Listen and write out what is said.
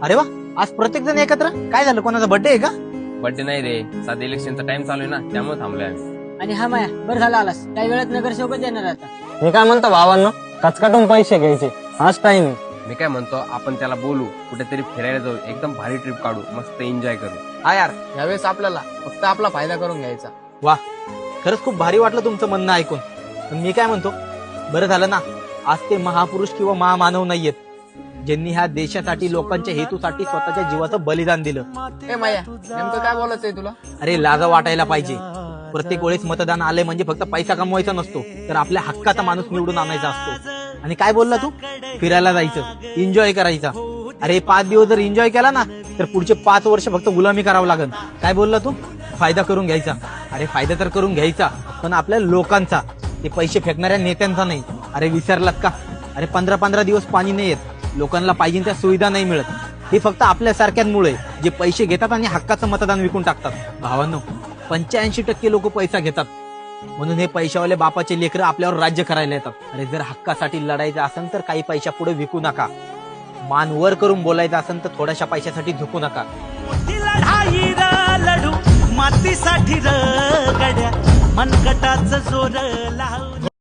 अरे वा, आज प्रत्येक जण एकत्र. काय झालं, कोणाचा बर्थडे आहे का? बर्थडे नाही रे, साधे इलेक्शनचा टाइम चालू आहे ना, त्यामुळे थांबलोय आम्ही. आणि हा माया बरं झाला आलास, काही वेळात नगरसेवकच येणार आता. मी काय म्हणतो भावांनो, कचकाटून पैसे घ्यायचे, हाच टाइम आहे. मी काय म्हणतो, आपण त्याला बोलू, कुठेतरी फिरायला जाऊ, एकदम भारी ट्रिप काढू, मस्त एन्जॉय करू. हा यार, यावेळेस आपल्याला फक्त आपला फायदा करून घ्यायचा. वा, खरंच खूप भारी वाटलं तुमचं म्हणणं ऐकून. पण मी काय म्हणतो, बरं झालं ना आज ते महापुरुष किंवा महामानव नाहीयेत ज्यांनी ह्या देशासाठी, लोकांच्या हेतूसाठी स्वतःच्या जीवाचं बलिदान दिलं. ए माया, नेमकं काय बोलायचंय तुला? अरे लाजा वाटायला पाहिजे. प्रत्येक वेळेस मतदान आले म्हणजे फक्त पैसा कमवायचा नसतो, तर आपल्या हक्काचा माणूस निवडून आणायचा असतो. आणि काय बोलला तू, फिरायला जायचं, एन्जॉय करायचा. अरे 5 दिवस जर एन्जॉय केला ना, तर पुढचे 5 वर्ष फक्त गुलामी करावं लागेल. काय बोलला तू, फायदा करून घ्यायचा. अरे फायदा तर करून घ्यायचा, पण आपल्या लोकांचा, ते पैसे फेकणाऱ्या नेत्यांचा नाही. अरे विसरलात का? अरे 15-15 दिवस पाणी नाही येत, लोकांना पाहिजे त्या सुविधा नाही मिळत. हे फक्त आपल्यासारख्यांमुळे, जे पैसे घेतात आणि हक्काचं मतदान विकून टाकतात. भावांनो, 85% लोक पैसा घेतात, म्हणून हे पैशावाले बापाचे लेकरं आपल्यावर राज्य करायला येतात. अरे जर हक्कासाठी लढायचं असेल तर काही पैशा पुढे विकू नका. मान वर करून बोलायचं असेल तर थोड्याशा पैशासाठी झुकू नका. लढाई लढू मातीसाठी र गड्या, मनगटाचं जोर लावून